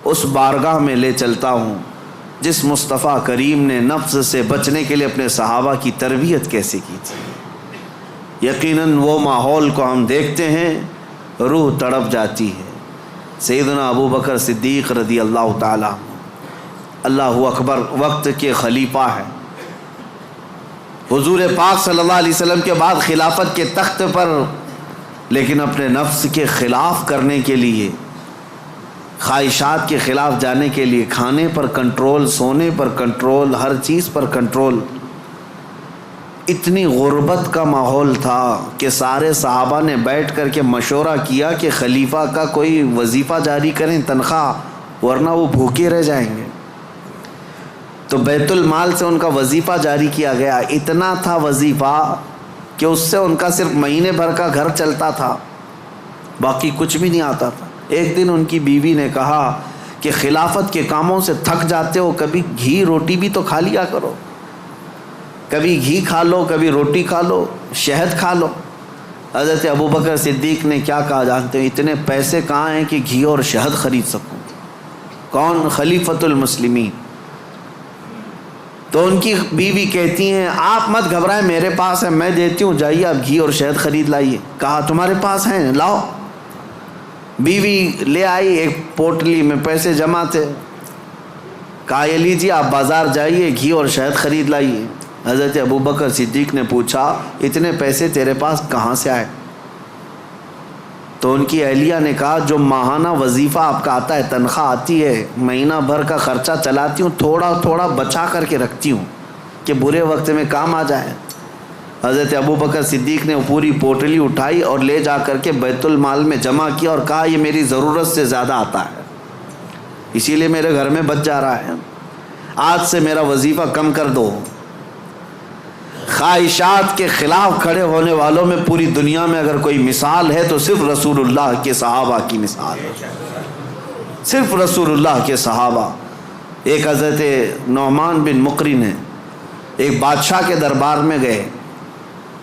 اس بارگاہ میں لے چلتا ہوں جس مصطفیٰ کریم نے نفس سے بچنے کے لیے اپنے صحابہ کی تربیت کیسے کی تھی۔ یقیناً وہ ماحول کو ہم دیکھتے ہیں، روح تڑپ جاتی ہے۔ سیدنا ابو بکر صدیق رضی اللہ تعالیٰ، اللہ اکبر، وقت کے خلیفہ ہیں، حضور پاک صلی اللہ علیہ وسلم کے بعد خلافت کے تخت پر، لیکن اپنے نفس کے خلاف کرنے کے لیے، خواہشات کے خلاف جانے کے لیے، کھانے پر کنٹرول، سونے پر کنٹرول، ہر چیز پر کنٹرول۔ اتنی غربت کا ماحول تھا کہ سارے صحابہ نے بیٹھ کر کے مشورہ کیا کہ خلیفہ کا کوئی وظیفہ جاری کریں، تنخواہ، ورنہ وہ بھوکے رہ جائیں گے۔ تو بیت المال سے ان کا وظیفہ جاری کیا گیا۔ اتنا تھا وظیفہ کہ اس سے ان کا صرف مہینے بھر کا گھر چلتا تھا، باقی کچھ بھی نہیں آتا تھا۔ ایک دن ان کی بیوی نے کہا کہ خلافت کے کاموں سے تھک جاتے ہو، کبھی گھی روٹی بھی تو کھا لیا کرو، کبھی گھی کھا لو، کبھی روٹی کھا لو، شہد کھا لو۔ حضرت ابوبکر صدیق نے کیا کہا جانتے ہیں؟ اتنے پیسے کہاں ہیں کہ گھی اور شہد خرید سکوں؟ کون؟ خلیفۃ المسلمین۔ تو ان کی بیوی کہتی ہیں آپ مت گھبرائیں، میرے پاس ہے، میں دیتی ہوں، جائیے آپ گھی اور شہد خرید لائیے۔ کہا تمہارے پاس ہیں، لاؤ۔ بیوی لے آئی، ایک پوٹلی میں پیسے جمع تھے۔ کہا یہ لیجیے، آپ بازار جائیے، گھی اور شہد خرید لائیے۔ حضرت ابوبکر صدیق نے پوچھا اتنے پیسے تیرے پاس کہاں سے آئے؟ تو ان کی اہلیہ نے کہا جو ماہانہ وظیفہ آپ کا آتا ہے، تنخواہ آتی ہے، مہینہ بھر کا خرچہ چلاتی ہوں، تھوڑا تھوڑا بچا کر کے رکھتی ہوں کہ برے وقت میں کام آ جائے۔ حضرت ابوبکر صدیق نے پوری پوٹلی اٹھائی اور لے جا کر کے بیت المال میں جمع کیا اور کہا یہ میری ضرورت سے زیادہ آتا ہے، اسی لیے میرے گھر میں بچ جا رہا ہے، آج سے میرا وظیفہ کم کر دو۔ خواہشات کے خلاف کھڑے ہونے والوں میں پوری دنیا میں اگر کوئی مثال ہے تو صرف رسول اللہ کے صحابہ کی مثال ہے، صرف رسول اللہ کے صحابہ۔ ایک حضرت نعمان بن مقرن ہے، ایک بادشاہ کے دربار میں گئے،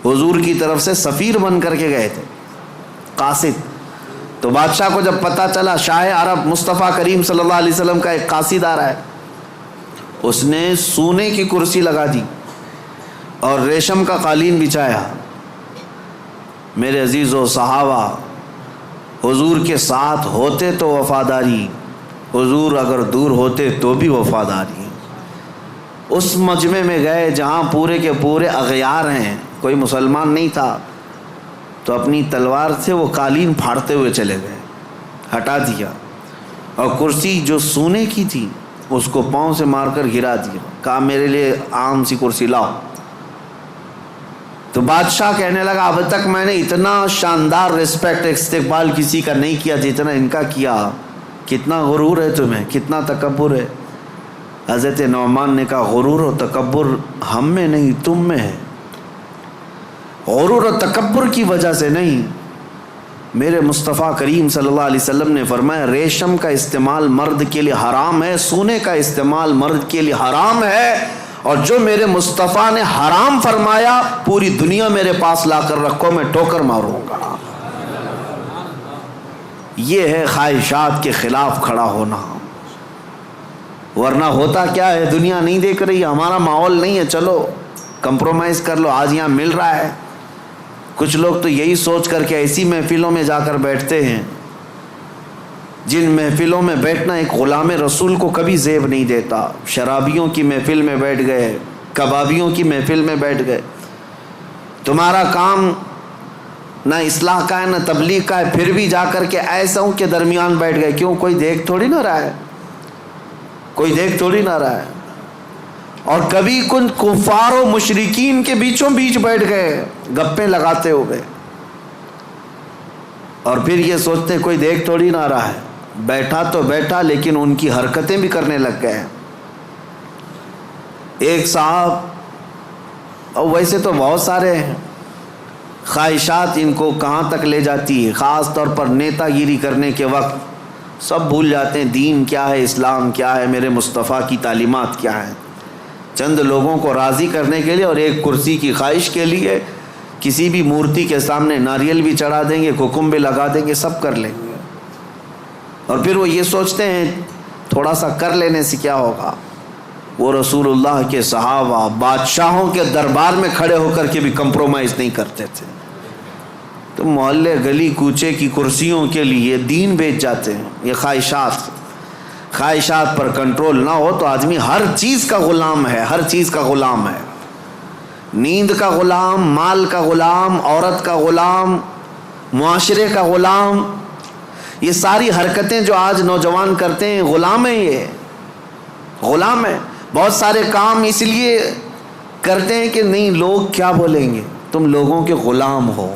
حضور کی طرف سے سفیر بن کر کے گئے تھے، قاصد۔ تو بادشاہ کو جب پتہ چلا شاہ عرب مصطفیٰ کریم صلی اللہ علیہ وسلم کا ایک قاصد آ رہا ہے، اس نے سونے کی کرسی لگا دی اور ریشم کا قالین بچھایا۔ میرے عزیزو صحابہ، حضور کے ساتھ ہوتے تو وفاداری، حضور اگر دور ہوتے تو بھی وفاداری۔ اس مجمع میں گئے جہاں پورے کے پورے اغیار ہیں، کوئی مسلمان نہیں تھا، تو اپنی تلوار سے وہ قالین پھاڑتے ہوئے چلے گئے، ہٹا دیا، اور کرسی جو سونے کی تھی اس کو پاؤں سے مار کر گرا دیا، کہا میرے لیے عام سی کرسی لاؤ۔ تو بادشاہ کہنے لگا اب تک میں نے اتنا شاندار رسپیکٹ استقبال کسی کا نہیں کیا جتنا ان کا کیا، کتنا غرور ہے تمہیں، کتنا تکبر ہے۔ حضرت نعمان نے کہا غرور و تکبر ہم میں نہیں تم میں ہے، غرور و تکبر کی وجہ سے نہیں۔ میرے مصطفیٰ کریم صلی اللہ علیہ وسلم نے فرمایا ریشم کا استعمال مرد کے لیے حرام ہے، سونے کا استعمال مرد کے لیے حرام ہے، اور جو میرے مصطفیٰ نے حرام فرمایا پوری دنیا میرے پاس لا کر رکھو، میں ٹوکر ماروں گا۔ یہ ہے خواہشات کے خلاف کھڑا ہونا، ورنہ ہوتا کیا ہے، دنیا نہیں دیکھ رہی، ہمارا ماحول نہیں ہے، چلو کمپرومائز کر لو، آج یہاں مل رہا ہے۔ کچھ لوگ تو یہی سوچ کر کے ایسی محفلوں میں جا کر بیٹھتے ہیں جن محفلوں میں بیٹھنا ایک غلام رسول کو کبھی زیب نہیں دیتا۔ شرابیوں کی محفل میں بیٹھ گئے، کبابیوں کی محفل میں بیٹھ گئے، تمہارا کام نہ اصلاح کا ہے نہ تبلیغ کا ہے، پھر بھی جا کر کے ایسوں کے درمیان بیٹھ گئے۔ کیوں؟ کوئی دیکھ تھوڑی نہ رہا ہے، کوئی دیکھ تھوڑی نہ رہا ہے۔ اور کبھی کن کفار و مشرکین کے بیچوں بیچ بیٹھ گئے گپیں لگاتے ہوئے، اور پھر یہ سوچتے کوئی دیکھ تھوڑی نہ رہا ہے۔ بیٹھا تو بیٹھا لیکن ان کی حرکتیں بھی کرنے لگ گئے۔ ایک صاحب، اور ویسے تو بہت سارے ہیں، خواہشات ان کو کہاں تک لے جاتی ہے، خاص طور پر نیتا گیری کرنے کے وقت سب بھول جاتے ہیں دین کیا ہے، اسلام کیا ہے، میرے مصطفیٰ کی تعلیمات کیا ہیں۔ چند لوگوں کو راضی کرنے کے لیے اور ایک کرسی کی خواہش کے لیے کسی بھی مورتی کے سامنے ناریل بھی چڑھا دیں گے، ککم بھی لگا دیں گے، سب کر لیں گے۔ اور پھر وہ یہ سوچتے ہیں تھوڑا سا کر لینے سے کیا ہوگا؟ وہ رسول اللہ کے صحابہ بادشاہوں کے دربار میں کھڑے ہو کر کے بھی کمپرومائز نہیں کرتے تھے. تو محلے گلی کوچے کی کرسیوں کے لیے دین بیچ جاتے ہیں. یہ خواہشات پر کنٹرول نہ ہو تو آدمی ہر چیز کا غلام ہے، ہر چیز کا غلام ہے. نیند کا غلام، مال کا غلام، عورت کا غلام، معاشرے کا غلام. یہ ساری حرکتیں جو آج نوجوان کرتے ہیں غلام ہیں، یہ غلام ہیں. بہت سارے کام اس لیے کرتے ہیں کہ نہیں لوگ کیا بولیں گے. تم لوگوں کے غلام ہو،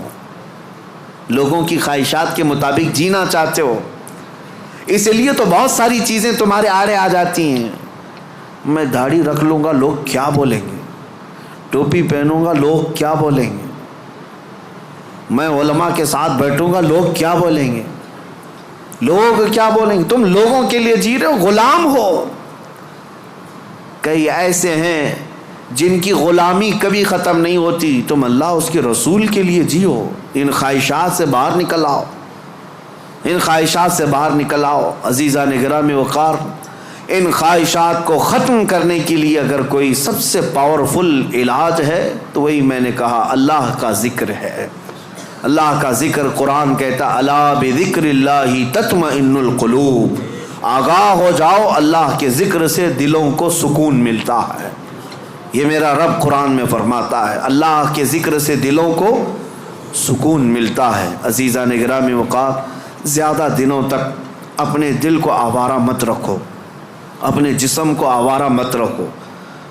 لوگوں کی خواہشات کے مطابق جینا چاہتے ہو، اس لیے تو بہت ساری چیزیں تمہارے آڑے آ جاتی ہیں. میں داڑھی رکھ لوں گا لوگ کیا بولیں گے، ٹوپی پہنوں گا لوگ کیا بولیں گے، میں علماء کے ساتھ بیٹھوں گا لوگ کیا بولیں گے، لوگ کیا بولیں گے. تم لوگوں کے لیے جی رہے ہو، غلام ہو. کئی ایسے ہیں جن کی غلامی کبھی ختم نہیں ہوتی. تم اللہ اس کے رسول کے لیے جیو. ان خواہشات سے باہر نکل آؤ، ان خواہشات سے باہر نکل آؤ. عزیزان گرامی وقار، ان خواہشات کو ختم کرنے کے لیے اگر کوئی سب سے پاورفل علاج ہے تو وہی میں نے کہا اللہ کا ذکر ہے. اللہ کا ذکر. قرآن کہتا الا بذکر اللہ تطمئن القلوب. آگاہ ہو جاؤ، اللہ کے ذکر سے دلوں کو سکون ملتا ہے. یہ میرا رب قرآن میں فرماتا ہے، اللہ کے ذکر سے دلوں کو سکون ملتا ہے. عزیزان گرامی وقار، زیادہ دنوں تک اپنے دل کو آوارہ مت رکھو، اپنے جسم کو آوارہ مت رکھو.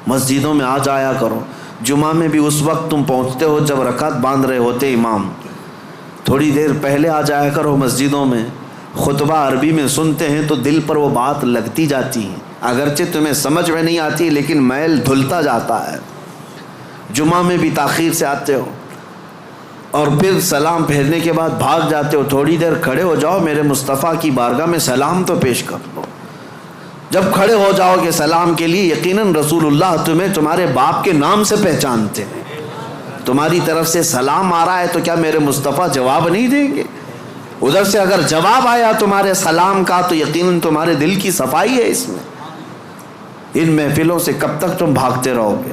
مسجدوں میں آ جایا کرو. جمعہ میں بھی اس وقت تم پہنچتے ہو جب رکعت باندھ رہے ہوتے امام، تھوڑی دیر پہلے آ جایا کرو مسجدوں میں. خطبہ عربی میں سنتے ہیں تو دل پر وہ بات لگتی جاتی ہے، اگرچہ تمہیں سمجھ میں نہیں آتی لیکن میل دھلتا جاتا ہے. جمعہ میں بھی تاخیر سے آتے ہو اور پھر سلام پھیرنے کے بعد بھاگ جاتے ہو. تھوڑی دیر کھڑے ہو جاؤ، میرے مصطفیٰ کی بارگاہ میں سلام تو پیش کر دو. جب کھڑے ہو جاؤ گے سلام کے لیے، یقیناً رسول اللہ تمہیں تمہارے باپ کے نام سے پہچانتے ہیں. تمہاری طرف سے سلام آ رہا ہے تو کیا میرے مصطفیٰ جواب نہیں دیں گے؟ ادھر سے اگر جواب آیا تمہارے سلام کا تو یقیناً تمہارے دل کی صفائی ہے اس میں. ان محفلوں سے کب تک تم بھاگتے رہو گے؟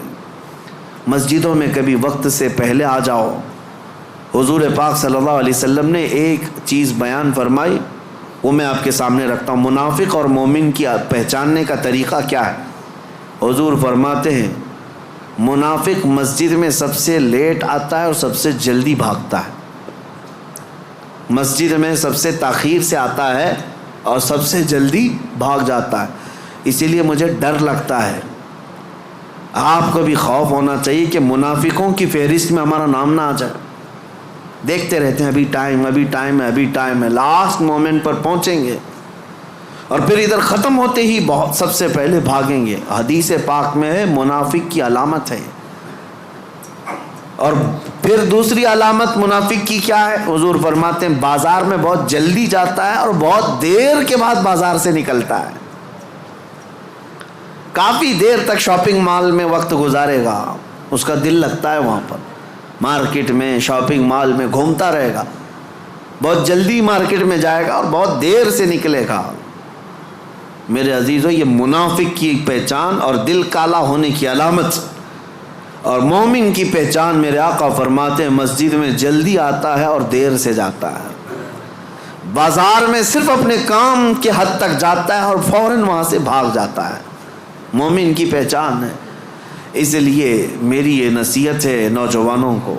مسجدوں میں کبھی وقت سے پہلے آ جاؤ. حضور پاک صلی اللہ علیہ وسلم نے ایک چیز بیان فرمائی، وہ میں آپ کے سامنے رکھتا ہوں. منافق اور مومن کی پہچاننے کا طریقہ کیا ہے؟ حضور فرماتے ہیں منافق مسجد میں سب سے لیٹ آتا ہے اور سب سے جلدی بھاگتا ہے. مسجد میں سب سے تاخیر سے آتا ہے اور سب سے جلدی بھاگ جاتا ہے. اسی لیے مجھے ڈر لگتا ہے. آپ کو بھی خوف ہونا چاہیے کہ منافقوں کی فہرست میں ہمارا نام نہ آ جائے. دیکھتے رہتے ہیں ابھی ٹائم ہے، لاسٹ مومنٹ پر پہنچیں گے اور پھر ادھر ختم ہوتے ہی بہت سب سے پہلے بھاگیں گے. حدیث پاک میں ہے منافق کی علامت ہے. اور پھر دوسری علامت منافق کی کیا ہے؟ حضور فرماتے ہیں بازار میں بہت جلدی جاتا ہے اور بہت دیر کے بعد بازار سے نکلتا ہے. کافی دیر تک شاپنگ مال میں وقت گزارے گا، اس کا دل لگتا ہے وہاں پر، مارکیٹ میں شاپنگ مال میں گھومتا رہے گا. بہت جلدی مارکیٹ میں جائے گا اور بہت دیر سے نکلے گا. میرے عزیزو، یہ منافق کی پہچان اور دل کالا ہونے کی علامت. اور مومن کی پہچان میرے آقا فرماتے ہیں مسجد میں جلدی آتا ہے اور دیر سے جاتا ہے. بازار میں صرف اپنے کام کے حد تک جاتا ہے اور فوراً وہاں سے بھاگ جاتا ہے. مومن کی پہچان ہے. اس لیے میری یہ نصیحت ہے نوجوانوں کو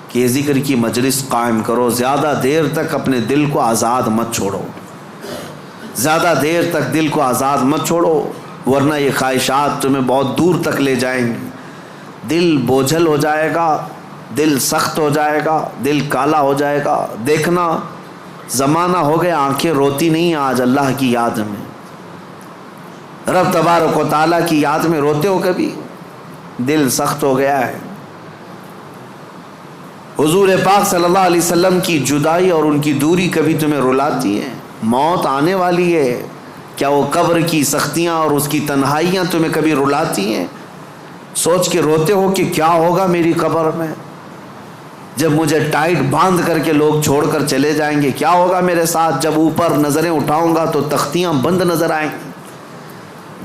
کہ یہ ذکر کی مجلس قائم کرو. زیادہ دیر تک اپنے دل کو آزاد مت چھوڑو، زیادہ دیر تک دل کو آزاد مت چھوڑو، ورنہ یہ خواہشات تمہیں بہت دور تک لے جائیں گی. دل بوجھل ہو جائے گا، دل سخت ہو جائے گا، دل کالا ہو جائے گا. دیکھنا زمانہ ہو گیا آنکھیں روتی نہیں آج اللہ کی یاد میں. رب تبارک و تعالیٰ کی یاد میں روتے ہو کبھی؟ دل سخت ہو گیا ہے. حضور پاک صلی اللہ علیہ وسلم کی جدائی اور ان کی دوری کبھی تمہیں رلاتی ہے؟ موت آنے والی ہے، کیا وہ قبر کی سختیاں اور اس کی تنہائیاں تمہیں کبھی رلاتی ہیں؟ سوچ کے روتے ہو کہ کیا ہوگا میری قبر میں جب مجھے ٹائٹ باندھ کر کے لوگ چھوڑ کر چلے جائیں گے؟ کیا ہوگا میرے ساتھ جب اوپر نظریں اٹھاؤں گا تو تختیاں بند نظر آئیں گی؟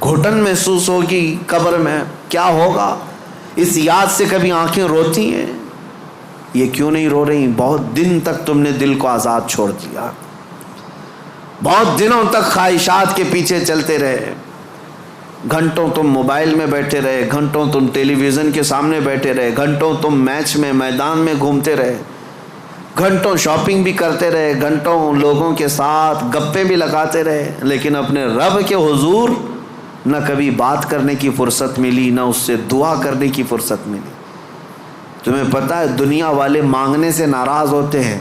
گھٹن محسوس ہوگی قبر میں، کیا ہوگا؟ اس یاد سے کبھی آنکھیں روتی ہیں؟ یہ کیوں نہیں رو رہی؟ بہت دن تک تم نے دل کو آزاد چھوڑ دیا، بہت دنوں تک خواہشات کے پیچھے چلتے رہے، گھنٹوں تم موبائل میں بیٹھے رہے، گھنٹوں تم ٹیلی ویژن کے سامنے بیٹھے رہے، گھنٹوں تم میچ میں میدان میں گھومتے رہے، گھنٹوں شاپنگ بھی کرتے رہے، گھنٹوں لوگوں کے ساتھ گپیں بھی لگاتے رہے، لیکن اپنے رب کے حضور نہ کبھی بات کرنے کی فرصت ملی، نہ اس سے دعا کرنے کی فرصت ملی۔ تمہیں پتہ ہے دنیا والے مانگنے سے ناراض ہوتے ہیں،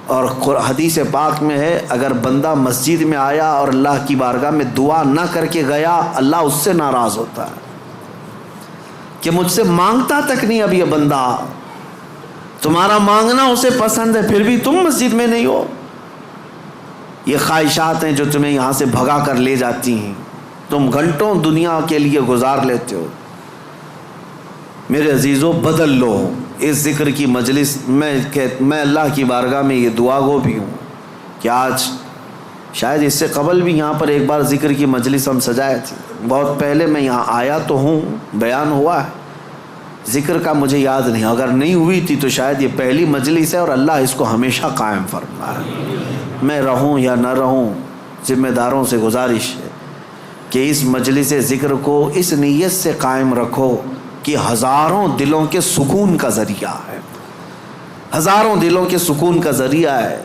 اور حدیث پاک میں ہے اگر بندہ مسجد میں آیا اور اللہ کی بارگاہ میں دعا نہ کر کے گیا، اللہ اس سے ناراض ہوتا ہے کہ مجھ سے مانگتا تک نہیں اب یہ بندہ، تمہارا مانگنا اسے پسند ہے پھر بھی تم مسجد میں نہیں ہو۔ یہ خواہشات ہیں جو تمہیں یہاں سے بھگا کر لے جاتی ہیں، تم گھنٹوں دنیا کے لیے گزار لیتے ہو۔ میرے عزیزوں بدل لو اس ذکر کی مجلس میں اللہ کی بارگاہ میں یہ دعا گو بھی ہوں کہ آج شاید اس سے قبل بھی یہاں پر ایک بار ذکر کی مجلس ہم سجائے تھے، بہت پہلے میں یہاں آیا تو ہوں، بیان ہوا ہے، ذکر کا مجھے یاد نہیں، اگر نہیں ہوئی تھی تو شاید یہ پہلی مجلس ہے اور اللہ اس کو ہمیشہ قائم فرمائے۔ میں رہوں یا نہ رہوں، ذمہ داروں سے گزارش ہے کہ اس مجلس ذکر کو اس نیت سے قائم رکھو کہ ہزاروں دلوں کے سکون کا ذریعہ ہے، ہزاروں دلوں کے سکون کا ذریعہ ہے۔